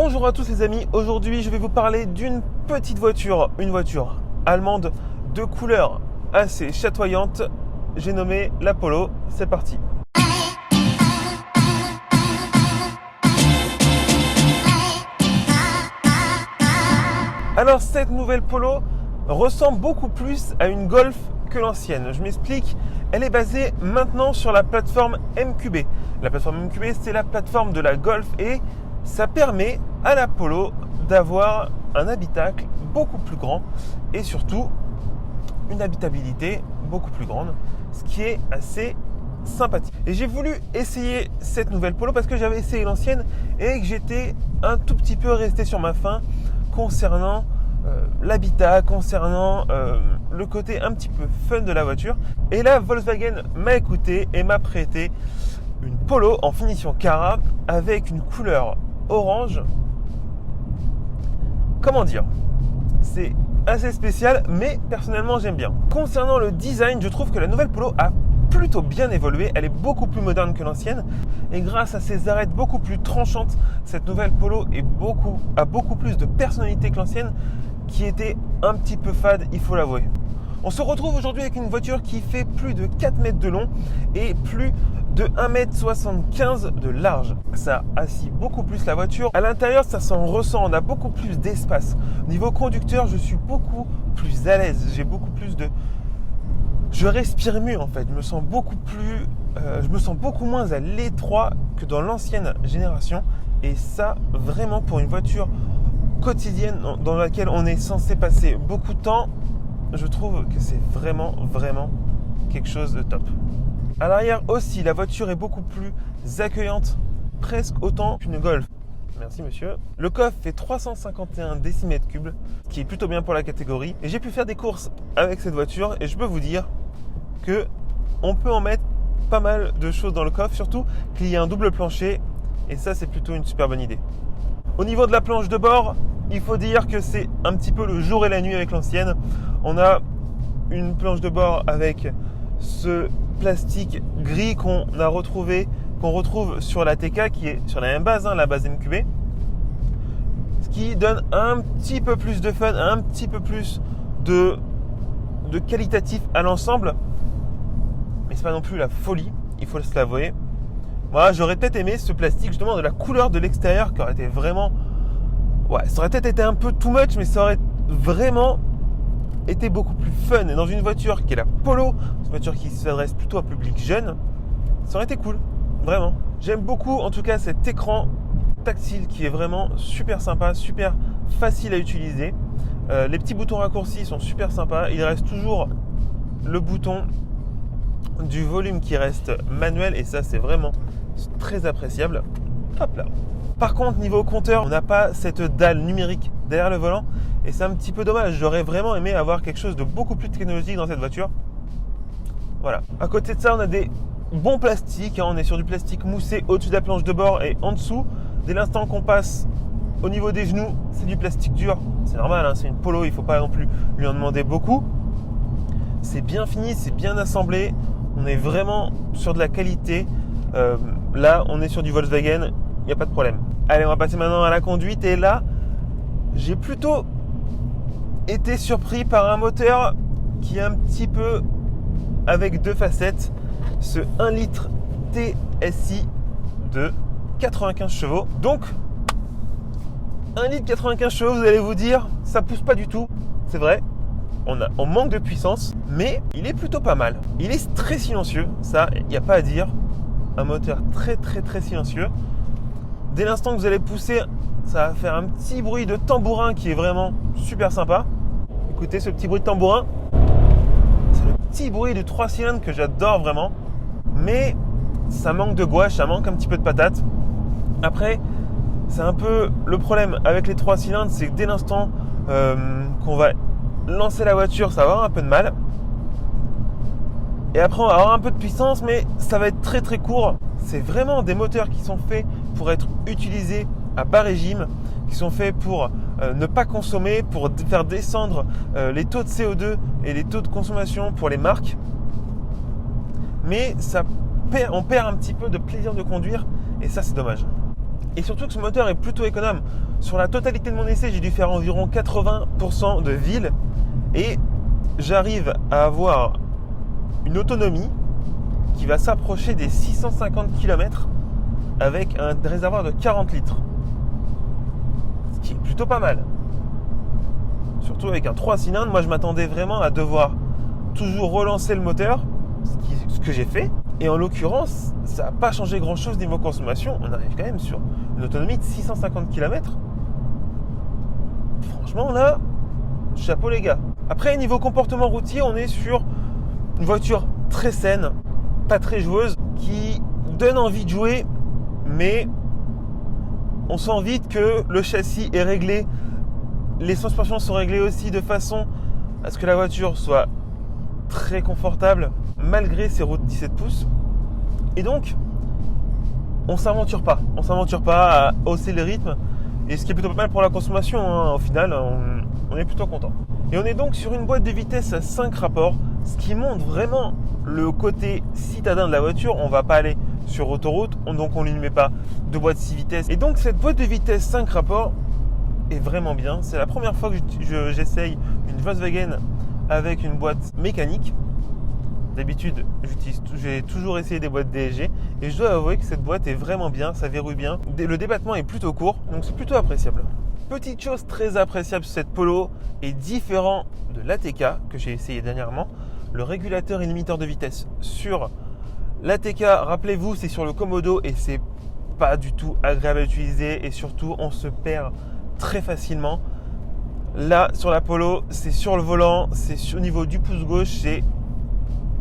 Bonjour à tous les amis, aujourd'hui je vais vous parler d'une petite voiture, une voiture allemande de couleur assez chatoyante, j'ai nommé la Polo, c'est parti. Alors cette nouvelle Polo ressemble beaucoup plus à une Golf que l'ancienne, je m'explique, elle est basée maintenant sur la plateforme MQB. La plateforme MQB c'est la plateforme de la Golf et ça permet à la Polo d'avoir un habitacle beaucoup plus grand et surtout une habitabilité beaucoup plus grande, ce qui est assez sympathique. Et j'ai voulu essayer cette nouvelle Polo parce que j'avais essayé l'ancienne et que j'étais un tout petit peu resté sur ma faim concernant l'habitat, concernant le côté un petit peu fun de la voiture. Et là, Volkswagen m'a écouté et m'a prêté une Polo en finition Cara avec une couleur orange. Comment dire, c'est assez spécial, mais personnellement j'aime bien. Concernant le design, je trouve que la nouvelle Polo a plutôt bien évolué, elle est beaucoup plus moderne que l'ancienne et grâce à ses arêtes beaucoup plus tranchantes, cette nouvelle Polo a beaucoup plus de personnalité que l'ancienne qui était un petit peu fade, il faut l'avouer. On se retrouve aujourd'hui avec une voiture qui fait plus de 4 mètres de long et plus de 1,75 m de large. Ça assis beaucoup plus la voiture. À l'intérieur, ça s'en ressent, on a beaucoup plus d'espace. Niveau conducteur, je suis beaucoup plus à l'aise. J'ai beaucoup plus de... Je respire mieux en fait. Je me sens beaucoup moins à l'étroit que dans l'ancienne génération. Et ça, vraiment pour une voiture quotidienne dans laquelle on est censé passer beaucoup de temps, je trouve que c'est vraiment quelque chose de top. À l'arrière aussi, la voiture est beaucoup plus accueillante, presque autant qu'une Golf. Merci monsieur. Le coffre fait 351 décimètres cubes, ce qui est plutôt bien pour la catégorie. Et j'ai pu faire des courses avec cette voiture et je peux vous dire que on peut en mettre pas mal de choses dans le coffre, surtout qu'il y a un double plancher et ça c'est plutôt une super bonne idée. Au niveau de la planche de bord, il faut dire que c'est un petit peu le jour et la nuit avec l'ancienne. On a une planche de bord avec ce plastique gris qu'on retrouve sur la TK qui est sur la même base, la base MQB, ce qui donne un petit peu plus de fun, un petit peu plus de qualitatif à l'ensemble, mais c'est pas non plus la folie, il faut se l'avouer. Moi j'aurais peut-être aimé ce plastique justement de la couleur de l'extérieur qui aurait été vraiment, ça aurait peut-être été un peu too much, mais ça aurait vraiment était beaucoup plus fun. Et dans une voiture qui est la Polo, une voiture qui s'adresse plutôt à un public jeune, ça aurait été cool, vraiment. J'aime beaucoup en tout cas cet écran tactile qui est vraiment super sympa, super facile à utiliser. Les petits boutons raccourcis sont super sympas. Il reste toujours le bouton du volume qui reste manuel et ça c'est vraiment très appréciable. Hop là. Par contre, niveau compteur, on n'a pas cette dalle numérique derrière le volant et c'est un petit peu dommage. J'aurais vraiment aimé avoir quelque chose de beaucoup plus technologique dans cette voiture. Voilà. À côté de ça, on a des bons plastiques. On est sur du plastique moussé au-dessus de la planche de bord et en dessous. Dès l'instant qu'on passe au niveau des genoux, c'est du plastique dur. C'est normal, c'est une Polo, il ne faut pas non plus lui en demander beaucoup. C'est bien fini, c'est bien assemblé. On est vraiment sur de la qualité. Là, on est sur du Volkswagen. Il n'y a pas de problème. Allez, on va passer maintenant à la conduite. Et là, j'ai plutôt été surpris par un moteur qui est un petit peu avec deux facettes. Ce 1 litre TSI de 95 chevaux. Donc, 1 litre 95 chevaux, vous allez vous dire, ça pousse pas du tout. C'est vrai, on manque de puissance, mais il est plutôt pas mal. Il est très silencieux, ça, il n'y a pas à dire. Un moteur très silencieux. Dès l'instant que vous allez pousser, ça va faire un petit bruit de tambourin qui est vraiment super sympa. Écoutez ce petit bruit de tambourin. C'est le petit bruit du 3 cylindres que j'adore vraiment. Mais ça manque de gouache, ça manque un petit peu de patate. Après, c'est un peu le problème avec les 3 cylindres, c'est que dès l'instant qu'on va lancer la voiture, ça va avoir un peu de mal. Et après, on va avoir un peu de puissance, mais ça va être très court. C'est vraiment des moteurs qui sont faits pour être utilisés à bas régime, qui sont faits pour ne pas consommer, pour faire descendre les taux de CO2 et les taux de consommation pour les marques. Mais on perd un petit peu de plaisir de conduire et ça c'est dommage. Et surtout que ce moteur est plutôt économe. Sur la totalité de mon essai, j'ai dû faire environ 80% de ville et j'arrive à avoir une autonomie qui va s'approcher des 650 km avec un réservoir de 40 litres. Ce qui est plutôt pas mal. Surtout avec un 3 cylindres, moi je m'attendais vraiment à devoir toujours relancer le moteur, ce que j'ai fait. Et en l'occurrence, ça n'a pas changé grand chose niveau consommation. On arrive quand même sur une autonomie de 650 km. Franchement là, chapeau les gars. Après, niveau comportement routier, on est sur une voiture très saine, pas très joueuse, qui donne envie de jouer, mais on sent vite que le châssis est réglé, les suspensions sont réglées aussi de façon à ce que la voiture soit très confortable malgré ses roues de 17 pouces. Et donc, on s'aventure pas à hausser le rythme, et ce qui est plutôt pas mal pour la consommation, hein. Au final, on est plutôt content. Et on est donc sur une boîte de vitesse à 5 rapports, ce qui montre vraiment le côté citadin de la voiture. On va pas aller sur autoroute, donc on ne lui met pas de boîte 6 vitesses. Et donc cette boîte de vitesse 5 rapports est vraiment bien. C'est la première fois que j'essaye une Volkswagen avec une boîte mécanique. D'habitude, j'ai toujours essayé des boîtes DSG et je dois avouer que cette boîte est vraiment bien, ça verrouille bien. Le débattement est plutôt court, donc c'est plutôt appréciable. Petite chose très appréciable sur cette Polo et différent de l'ATK que j'ai essayé dernièrement, le régulateur et limiteur de vitesse. Sur l'ATK, rappelez-vous, c'est sur le Komodo et c'est pas du tout agréable à utiliser et surtout on se perd très facilement. Là, sur la Polo, c'est sur le volant, c'est au niveau du pouce gauche, c'est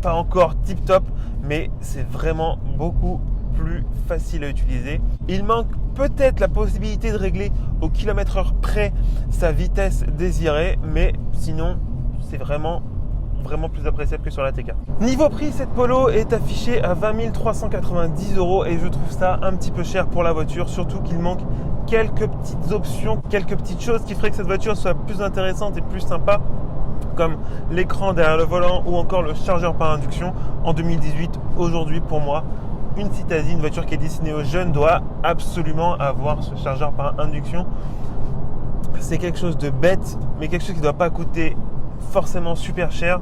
pas encore tip top, mais c'est vraiment beaucoup plus facile à utiliser. Il manque peut-être la possibilité de régler au kilomètre-heure près sa vitesse désirée, mais sinon c'est vraiment plus appréciable que sur la TK. Niveau prix, cette Polo est affichée à 20 390 € et je trouve ça un petit peu cher pour la voiture, surtout qu'il manque quelques petites options, quelques petites choses qui feraient que cette voiture soit plus intéressante et plus sympa, comme l'écran derrière le volant ou encore le chargeur par induction. En 2018, aujourd'hui pour moi, une citadine, une voiture qui est destinée aux jeunes, doit absolument avoir ce chargeur par induction. C'est quelque chose de bête, mais quelque chose qui ne doit pas coûter forcément super cher.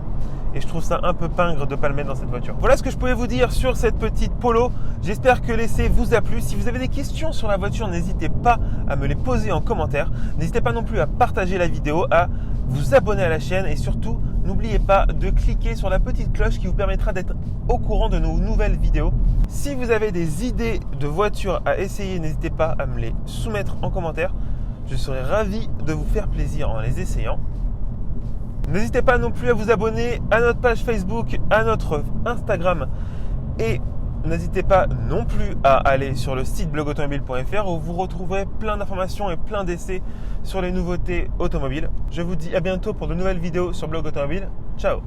Et je trouve ça un peu pingre de ne pas le mettre dans cette voiture. Voilà ce que je pouvais vous dire sur cette petite Polo. J'espère que l'essai vous a plu. Si vous avez des questions sur la voiture, n'hésitez pas à me les poser en commentaire. N'hésitez pas non plus à partager la vidéo, à vous abonner à la chaîne et surtout, n'oubliez pas de cliquer sur la petite cloche qui vous permettra d'être au courant de nos nouvelles vidéos. Si vous avez des idées de voitures à essayer, n'hésitez pas à me les soumettre en commentaire. Je serai ravi de vous faire plaisir en les essayant. N'hésitez pas non plus à vous abonner à notre page Facebook, à notre Instagram et n'hésitez pas non plus à aller sur le site blogautomobile.fr où vous retrouverez plein d'informations et plein d'essais sur les nouveautés automobiles. Je vous dis à bientôt pour de nouvelles vidéos sur Blog Automobile. Ciao!